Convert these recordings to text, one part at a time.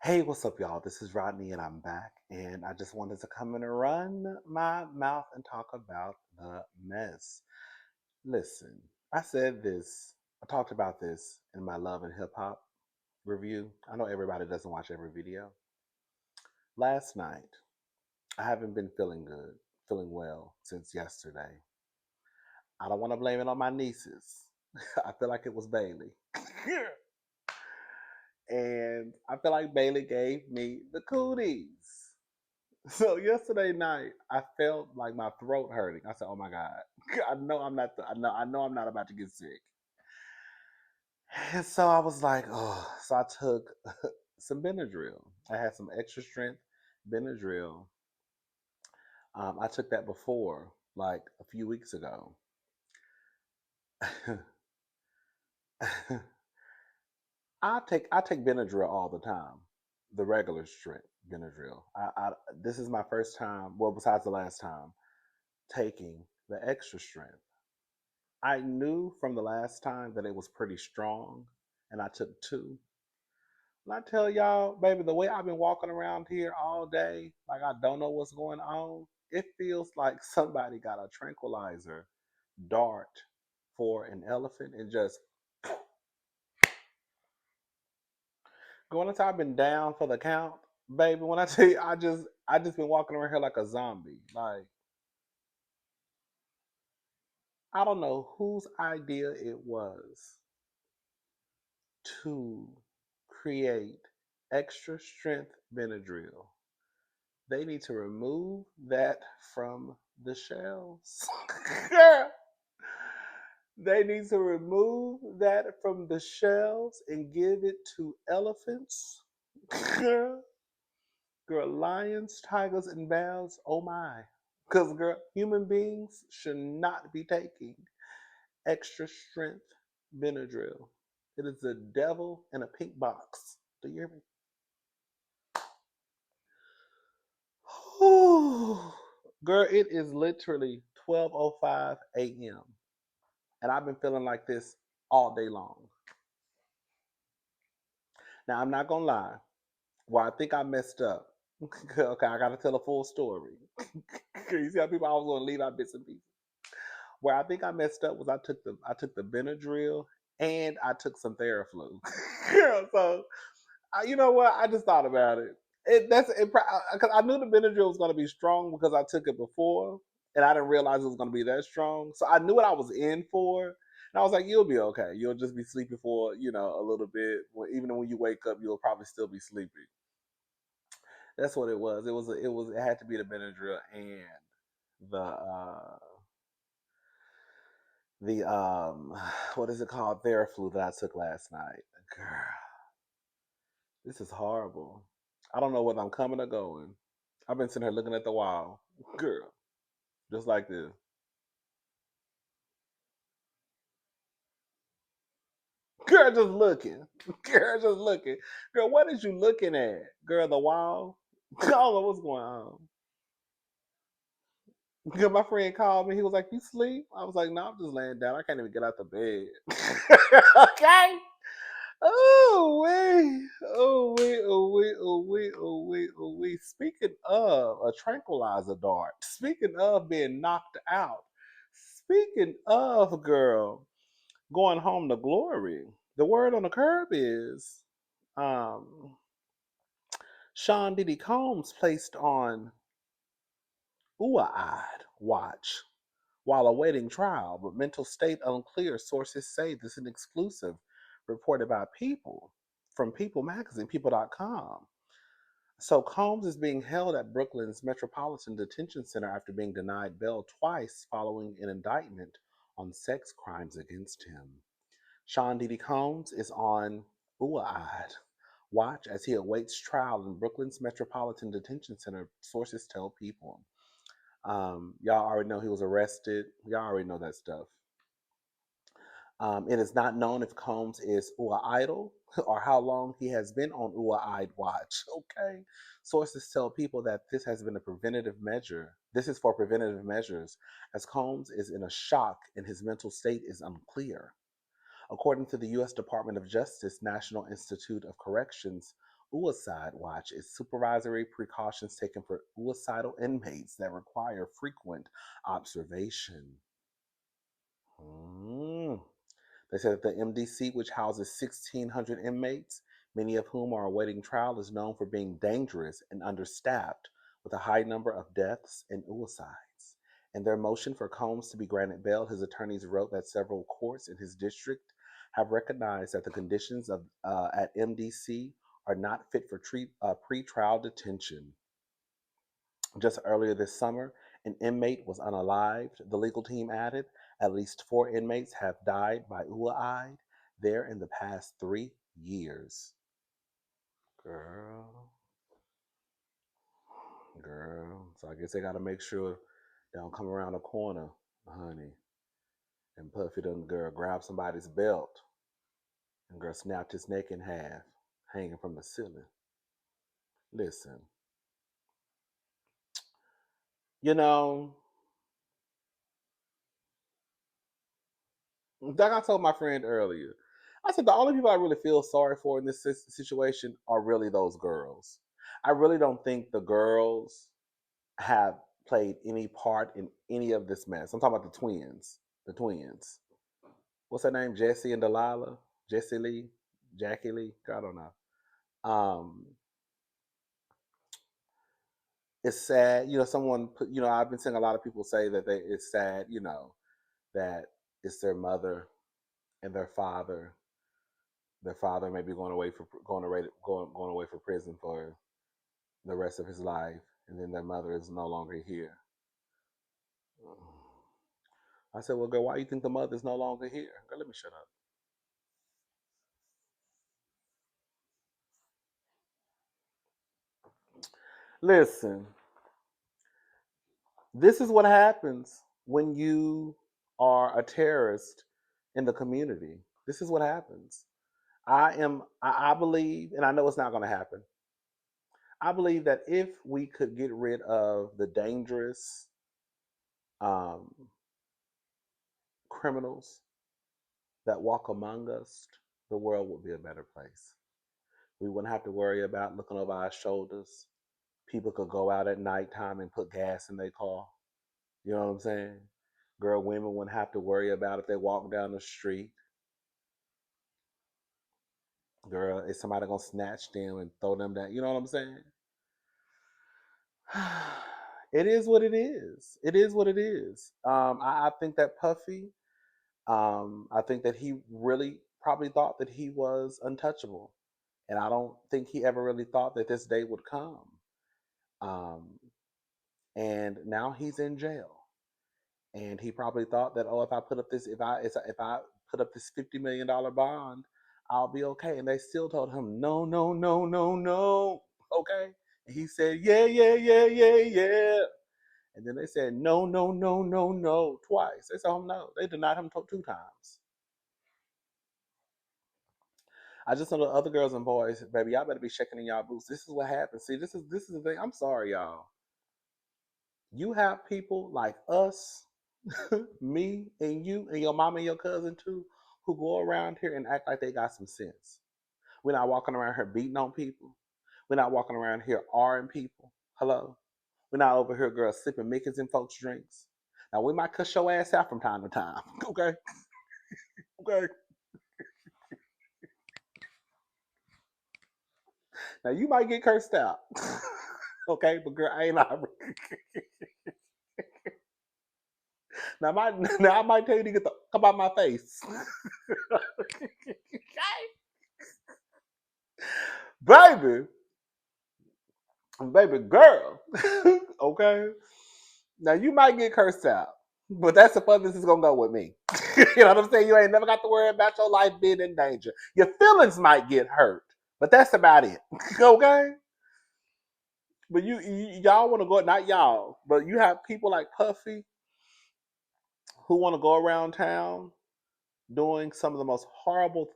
Hey, what's up, y'all? This is Rodney, and I'm back. And I just wanted to come in and run my mouth and talk about the mess. Listen, I said this, I talked about this in my Love and Hip Hop review. I know everybody doesn't watch every video. Last night, I haven't been feeling good, feeling well since yesterday. I don't want to blame it on my nieces. I feel like it was Bailey. And I feel like Bailey gave me the cooties. So yesterday night, I felt like my throat hurting. I said, "Oh my god, I know I'm not. I know I'm not about to get sick." And so I was like, "Oh." So I took some Benadryl. I had some extra strength Benadryl. I took that before, like a few weeks ago. I take Benadryl all the time, the regular strength Benadryl. This is my first time. Well, besides the last time, taking the extra strength. I knew from the last time that it was pretty strong, and I took two. When I tell y'all, baby, the way I've been walking around here all day, like I don't know what's going on, it feels like somebody got a tranquilizer dart for an elephant and just going until I've been down for the count, baby. When I tell you, I just been walking around here like a zombie. Like I don't know whose idea it was to create extra strength Benadryl. They need to remove that from the shelves. They need to remove that from the shelves and give it to elephants, girl, lions, tigers, and bears. Oh my. Because, girl, human beings should not be taking extra strength Benadryl. It is the devil in a pink box. Do you hear me? Girl, it is literally 12:05 a.m. and I've been feeling like this all day long. Now, I'm not going to lie. Well, I think I messed up. Okay, I got to tell a full story. You see how people always want to leave out bits and pieces. Where I think I messed up was I took the Benadryl and I took some Theraflu. So you know what? I just thought about it. Because I knew the Benadryl was going to be strong because I took it before, and I didn't realize it was going to be that strong. So I knew what I was in for, and I was like, "You'll be okay. You'll just be sleepy for a little bit. Even when you wake up, you'll probably still be sleepy." That's what it was. It had to be the Benadryl and the what is it called, Theraflu that I took last night. Girl, this is horrible. I don't know whether I'm coming or going. I've been sitting here looking at the wall. Girl, just like this. Girl, just looking. Girl, just looking. Girl, what is you looking at? Girl, the wall? I don't know what's going on. Girl, my friend called me. He was like, "You sleep?" I was like, "No, I'm just laying down. I can't even get out the bed." Okay. Oh wait, oh wait, oh wait, oh wait, oh wait, oh wait. Speaking of a tranquilizer dart, speaking of being knocked out, speaking of, girl, going home to glory. The word on the curb is um Sean Diddy Combs placed on UAID watch while awaiting trial, but mental state unclear. Sources say this is an exclusive reported by People from People Magazine, People.com. So Combs is being held at Brooklyn's Metropolitan Detention Center after being denied bail twice following an indictment on sex crimes against him. Sean Diddy Combs is on UAID watch as he awaits trial in Brooklyn's Metropolitan Detention Center, sources tell People. Y'all already know he was arrested. Y'all already know that stuff. It is not known if Combs is UA idle or how long he has been on UA watch. Okay. Sources tell People that this has been a preventative measure. This is for preventative measures, as Combs is in a shock and his mental state is unclear. According to the U.S. Department of Justice National Institute of Corrections, SUICDE WATCH is supervisory precautions taken for suicidal inmates that require frequent observation. Mm. They said that the MDC, which houses 1,600 inmates, many of whom are awaiting trial, is known for being dangerous and understaffed, with a high number of deaths and suicides. In their motion for Combs to be granted bail, his attorneys wrote that several courts in his district have recognized that the conditions at MDC are not fit for pre-trial detention. Just earlier this summer, an inmate was unalived. The legal team added at least 4 inmates have died by suicide there in the past 3 years. Girl, girl. So I guess they got to make sure they don't come around the corner, honey. And Puffy done, girl, grab somebody's belt and girl snapped his neck in half, hanging from the ceiling. Listen, you know, like I told my friend earlier, I said the only people I really feel sorry for in this situation are really those girls. I really don't think the girls have played any part in any of this mess. I'm talking about the twins. The twins. What's her name? Jessie and Delilah? Jessie Lee? Jackie Lee? I don't know. Um, it's sad. Someone put, I've been seeing a lot of people say that it's sad, that it's their mother and their father may be going away for prison for the rest of his life, and then their mother is no longer here. I said, well, girl, why do you think the mother is no longer here? Girl, let me shut up. Listen, this is what happens when you are a terrorist in the community. This is what happens. I believe, and I know it's not going to happen. I believe that if we could get rid of the dangerous um, criminals that walk among us, the world would be a better place. We wouldn't have to worry about looking over our shoulders. People could go out at nighttime and put gas in their car. You know what I'm saying? Girl, women wouldn't have to worry about if they walk down the street. Girl, is somebody gonna snatch them and throw them down? You know what I'm saying? It is what it is. It is what it is. I think that Puffy, I think that he really probably thought that he was untouchable. And I don't think he ever really thought that this day would come. Um, and now he's in jail. And he probably thought that, oh, if I put up this $50 million bond, I'll be okay. And they still told him, no, no, no, no, no. Okay. And he said, yeah, yeah, yeah, yeah, yeah. And then they said, no, no, no, no, no, twice. They told him no. They denied him 2 times. I just know the other girls and boys, baby, y'all better be shaking in y'all boots. This is what happens. See, this is the thing. I'm sorry, y'all. You have people like us, me and you and your mama and your cousin too, who go around here and act like they got some sense. We're not walking around here beating on people. We're not walking around here R-ing people. Hello. We're not over here, girls, sipping Mickey's in folks' drinks. Now we might cuss your ass out from time to time. Okay. Okay. Now you might get cursed out. Okay, but girl, I ain't not. Now I might tell you to get the come out my face. Baby, baby girl. Okay. Now you might get cursed out, but that's the furthest it's gonna go with me. You know what I'm saying? You ain't never got to worry about your life being in danger. Your feelings might get hurt, but that's about it. Okay. But y'all want to go, not y'all, but you have people like Puffy who want to go around town doing some of the most horrible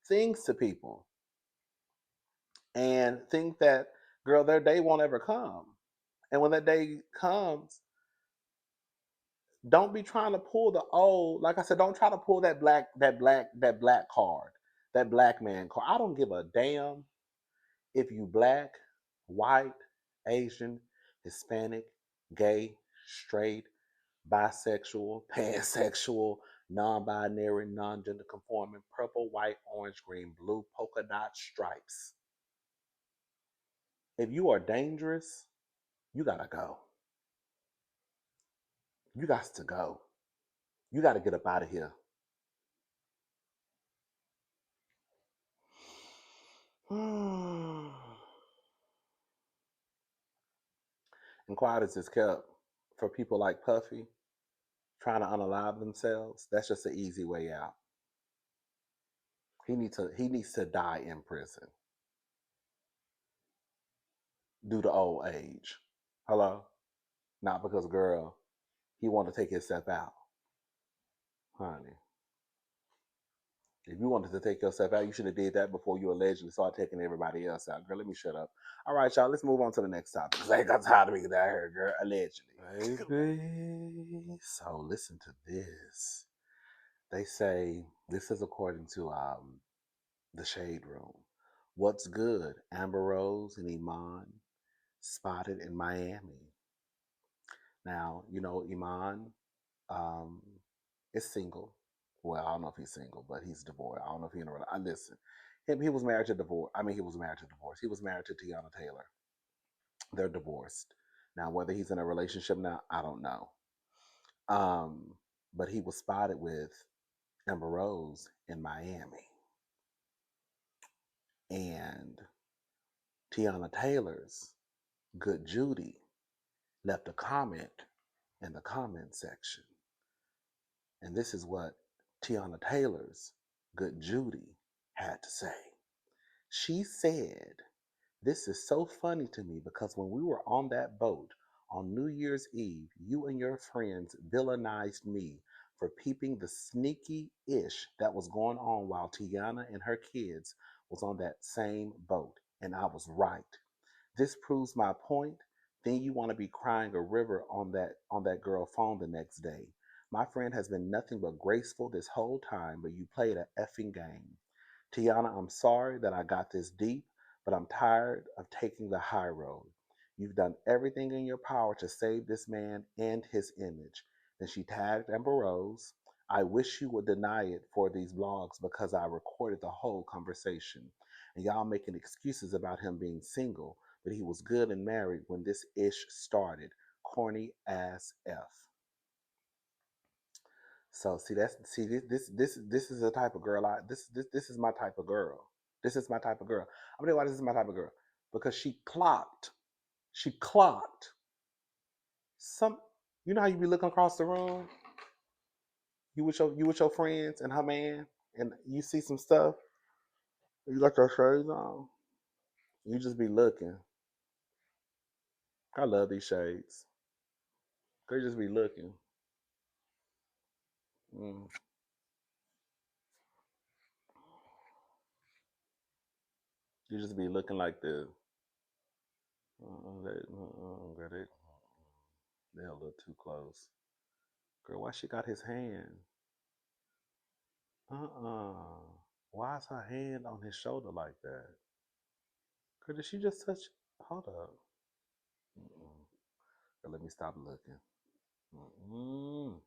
things to people and think that, girl, their day won't ever come. And when that day comes, don't be trying to pull the old, like I said, don't try to pull that black card, that black man card. I don't give a damn If you black, white, Asian, Hispanic, gay, straight, bisexual, pansexual, non-binary, non-gender conforming, purple, white, orange, green, blue, polka dot stripes. If you are dangerous, you gotta go. You got to go. You gotta get up out of here. And quiet as it's kept for people like Puffy trying to unalive themselves. That's just an easy way out. He needs to die in prison due to old age. Hello? Not because, girl, he wanted to take himself out. Honey, if you wanted to take yourself out, you should have did that before you allegedly started taking everybody else out. Girl, let me shut up. All right, y'all, let's move on to the next topic. Because I ain't got time to be that here, girl. Allegedly. Baby. So listen to this. They say, this is according to the Shade Room. What's good? Amber Rose and Iman spotted in Miami. Now, you know, Iman um, is single. Well, I don't know if he's single, but he's divorced. I don't know if he's in a relationship. Listen, he was married to divorce. I mean, he was married to divorce. He was married to Teyana Taylor. They're divorced. Now, whether he's in a relationship now, I don't know. But he was spotted with Amber Rose in Miami. And Teyana Taylor's Good Judy left a comment in the comment section. And this is what Teyana Taylor's Good Judy had to say. She said, "This is so funny to me because when we were on that boat on New Year's Eve, you and your friends villainized me for peeping the sneaky-ish that was going on while Teyana and her kids was on that same boat. And I was right. This proves my point. Then you want to be crying a river on that girl phone the next day. My friend has been nothing but graceful this whole time, but you played a effing game. Teyana, I'm sorry that I got this deep, but I'm tired of taking the high road. You've done everything in your power to save this man and his image." Then she tagged Amber Rose. "I wish you would deny it for these blogs because I recorded the whole conversation. And y'all making excuses about him being single, but he was good and married when this ish started. Corny ass F." So this is the type of girl this is my type of girl. This is my type of girl. I'm gonna tell you why this is my type of girl. Because she clocked some, you know how you be looking across the room, you with your friends and her man, and you see some stuff, you got your shades on, you just be looking. I love these shades. They just be looking. Mm. You just be looking like this. Got it. They're a little too close. Girl, why she got his hand? Uh-uh. Why is her hand on his shoulder like that? Girl, did she just touch? Hold up. Mm-mm. Girl, let me stop looking. Mm-mm.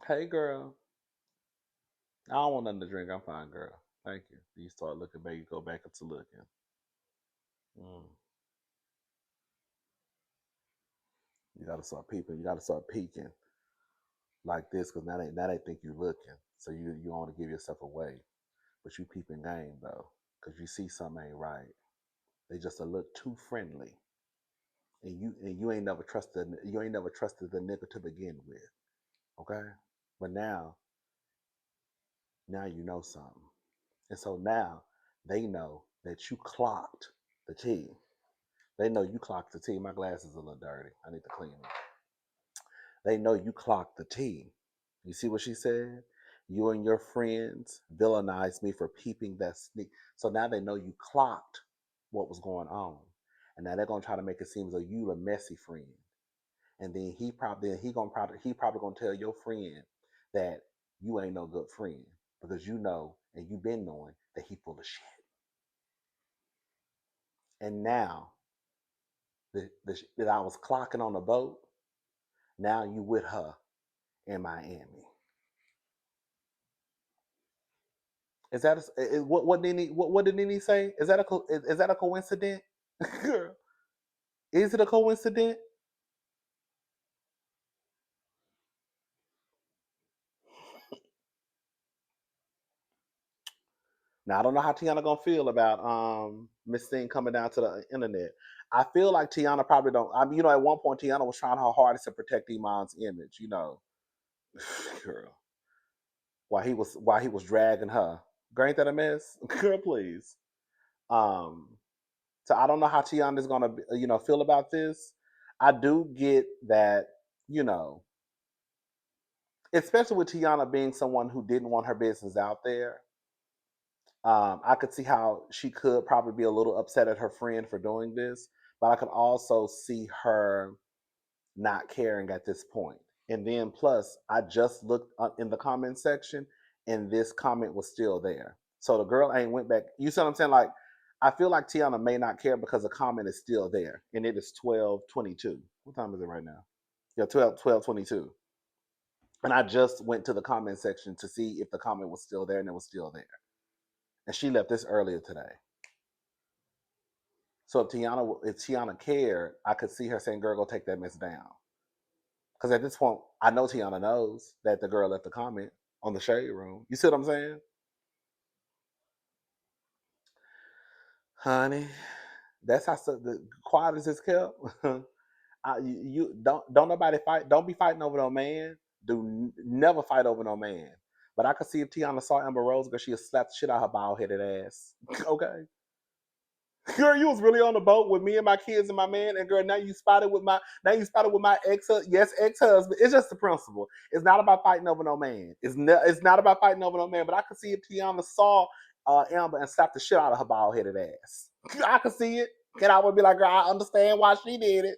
Hey, girl. I don't want nothing to drink. I'm fine, girl. Thank you. You start looking back, you go back up to looking. Mm. You gotta start peeping. You gotta start peeking like this, because now they think you looking. So you want to give yourself away. But you peeping game though, because you see something ain't right. They just a little too friendly. And you ain't never trusted the nigga to begin with. Okay? But now you know something. And so now they know that you clocked the T. They know you clocked the T. My glass is a little dirty. I need to clean it. They know you clocked the T. You see what she said? You and your friends villainized me for peeping that sneak. So now they know you clocked what was going on. And now they're gonna try to make it seem as though you a messy friend. And then he probably gonna tell your friend that you ain't no good friend because you know and you been knowing that he full of shit. And now that I was clocking on the boat, now you with her in Miami. Is that what did Nene say? Is that a coincidence? Girl, is it a coincidence? Now I don't know how Teyana gonna feel about Miss Thing coming down to the internet. I feel like Teyana probably don't. I mean, at one point Teyana was trying her hardest to protect Iman's image. Girl, while he was dragging her. Girl, ain't that a mess? Girl, please. Um, so I don't know how Teyana is gonna feel about this. I do get that you know, especially with Teyana being someone who didn't want her business out there. I could see how she could probably be a little upset at her friend for doing this, but I could also see her not caring at this point. And then plus, I just looked in the comment section, and this comment was still there. So the girl ain't went back. You see what I'm saying? Like, I feel like Tiana may not care because the comment is still there, and it is 12:22. What time is it right now? Yeah, 12:22. And I just went to the comment section to see if the comment was still there, and it was still there. And she left this earlier today. So if Tiana cared, I could see her saying, "Girl, go take that mess down." Because at this point, I know Tiana knows that the girl left a comment on the shade room. You see what I'm saying, honey? That's how the quiet as it's kept. You don't nobody fight. Don't be fighting over no man. Never fight over no man. But I could see if Tiana saw Amber Rose, girl, she'd slap the shit out of her bald headed ass. Okay. Girl, you was really on the boat with me and my kids and my man, and girl, now you spotted with my ex husband. It's just the principle. It's not about fighting over no man. It's not about fighting over no man. But I could see if Tiana saw Amber and slapped the shit out of her bald headed ass. I could see it, and I would be like, girl, I understand why she did it,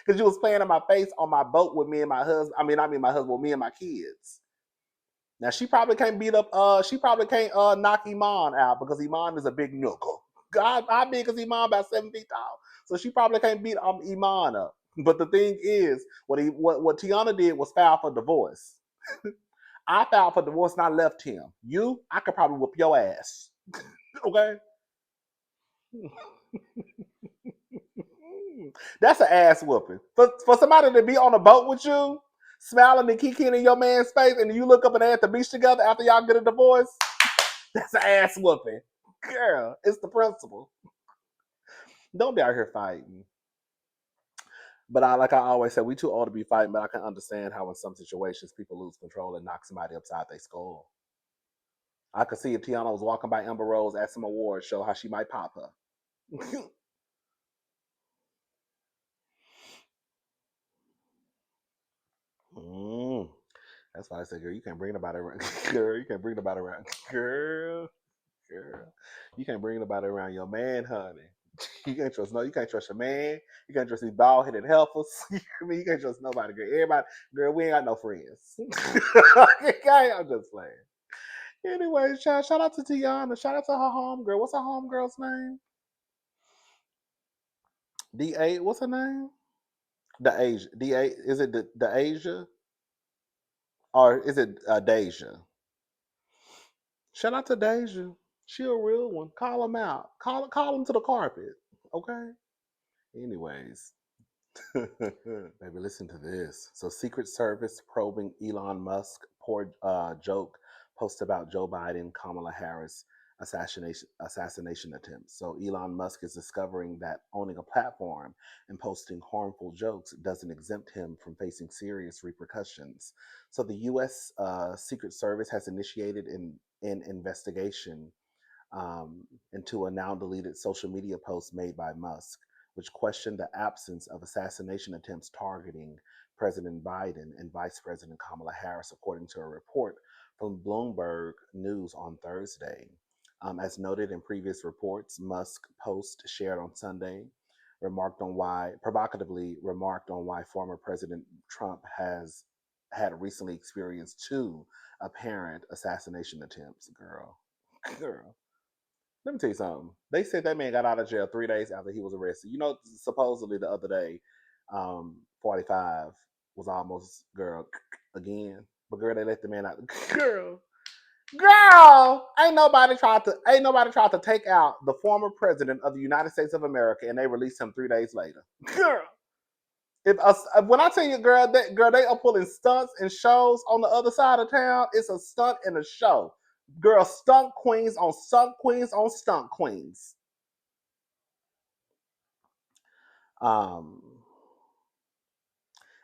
because you was playing in my face on my boat with me and my husband. I mean my husband with me and my kids. Now she probably can't beat up. She probably can't knock Iman out because Iman is a big knuckle. God, how big is Iman? About 7 feet tall. So she probably can't beat Iman up. But the thing is, what Teyana did was file for divorce. I filed for divorce and I left him. I could probably whoop your ass. Okay. That's an ass whooping. For somebody to be on a boat with you, smiling and kicking in your man's face, and you look up and they at the beach together after y'all get a divorce, that's an ass whooping. Girl, it's the principle. Don't be out here fighting. But like I always say, we too old to be fighting, but I can understand how in some situations people lose control and knock somebody upside their skull. I could see if Tiana was walking by Amber Rose at some award show how she might pop her. Mm. That's why I said, girl, you can't bring nobody around. Girl, you can't bring nobody around. Girl. You can't bring nobody around your man, honey. You can't trust your man. You can't trust these bald headed helpers. You can't trust nobody, girl. Everybody, girl, we ain't got no friends. Okay, I'm just playing. Anyway, shout out to Tiana. Shout out to her homegirl. What's her homegirl's name? D8. What's her name? The Asia. D8. Is it the Asia? Or is it Deja? Shout out to Deja. She a real one. Call him out. Call him to the carpet. Okay. Anyways, baby, listen to this. So, Secret Service probing Elon Musk poor joke post about Joe Biden, Kamala Harris assassination attempts. So, Elon Musk is discovering that owning a platform and posting harmful jokes doesn't exempt him from facing serious repercussions. So, the U.S. Secret Service has initiated an investigation into a now deleted social media post made by Musk, which questioned the absence of assassination attempts targeting President Biden and Vice President Kamala Harris, according to a report from Bloomberg News on Thursday. As noted in previous reports, Musk post shared on Sunday provocatively remarked on why former President Trump had recently experienced two apparent assassination attempts. Girl. Let me tell you something. They said that man got out of jail 3 days after he was arrested. You know, supposedly the other day, 45 was almost girl again. But girl, they let the man out. Girl, ain't nobody tried to take out the former president of the United States of America, and they released him 3 days later. Girl, when I tell you, girl, they are pulling stunts and shows on the other side of town. It's a stunt and a show. Girl, stunt queens on stunt queens on stunt queens. Um,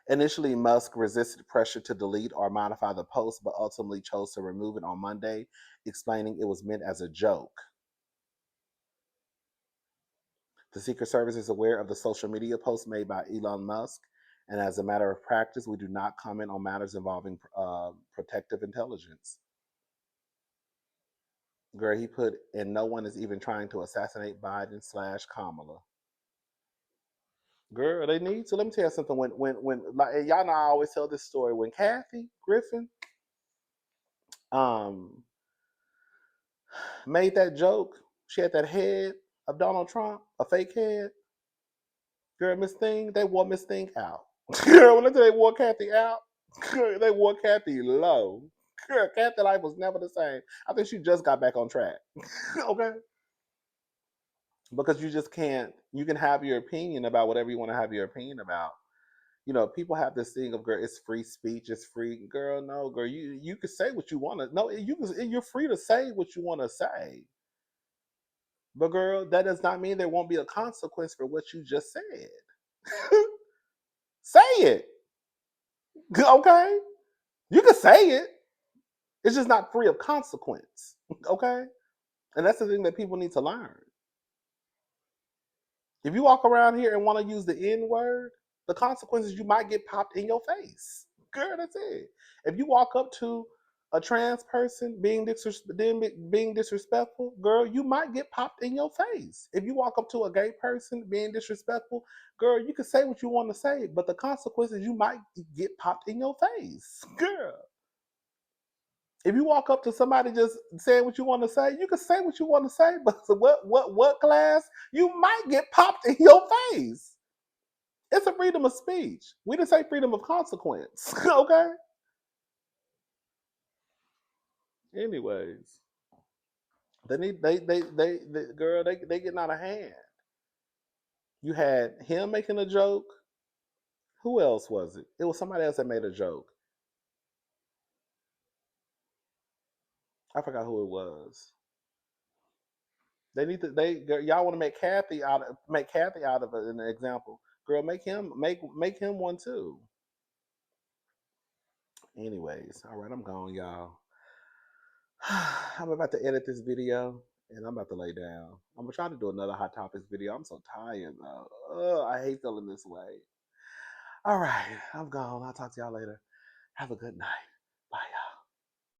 Initially, Musk resisted pressure to delete or modify the post, but ultimately chose to remove it on Monday, explaining it was meant as a joke. The Secret Service is aware of the social media posts made by Elon Musk, and as a matter of practice, we do not comment on matters involving protective intelligence. Girl, he put, and no one is even trying to assassinate Biden/Kamala. Girl, they need to. Let me tell you something. When like y'all know, I always tell this story. When Kathy Griffin um made that joke, she had that head of Donald Trump, a fake head. Girl, Miss Thing, they wore Miss Thing out. Girl, when they wore Kathy out, girl, they wore Kathy low. Girl, Kathy life was never the same. I think she just got back on track. Okay? Because you just can't, you can have your opinion about whatever you want to have your opinion about. You know, people have this thing of, girl, it's free speech, it's free. Girl, no, girl, you can say what you want to. No, you're free to say what you want to say. But girl, that does not mean there won't be a consequence for what you just said. Say it. Okay? You can say it. It's just not free of consequence. Okay? And that's the thing that people need to learn. If you walk around here and want to use the N word, the consequences, you might get popped in your face. Girl, that's it. If you walk up to a trans person being disrespectful, girl, you might get popped in your face. If you walk up to a gay person being disrespectful, girl, you can say what you want to say, but the consequences, you might get popped in your face. Girl. If you walk up to somebody just saying what you want to say, you can say what you want to say, but what class? You might get popped in your face. It's a freedom of speech. We didn't say freedom of consequence. Okay? Anyways, they girl, they getting out of hand. You had him making a joke. Who else was it? It was somebody else that made a joke. I forgot who it was. They need to. Y'all want to make Kathy out of an example. Girl, make him one too. Anyways, all right, I'm gone, y'all. I'm about to edit this video and I'm about to lay down. I'm gonna try to do another hot topics video. I'm so tired though. Ugh, I hate feeling this way. All right, I'm gone. I'll talk to y'all later. Have a good night.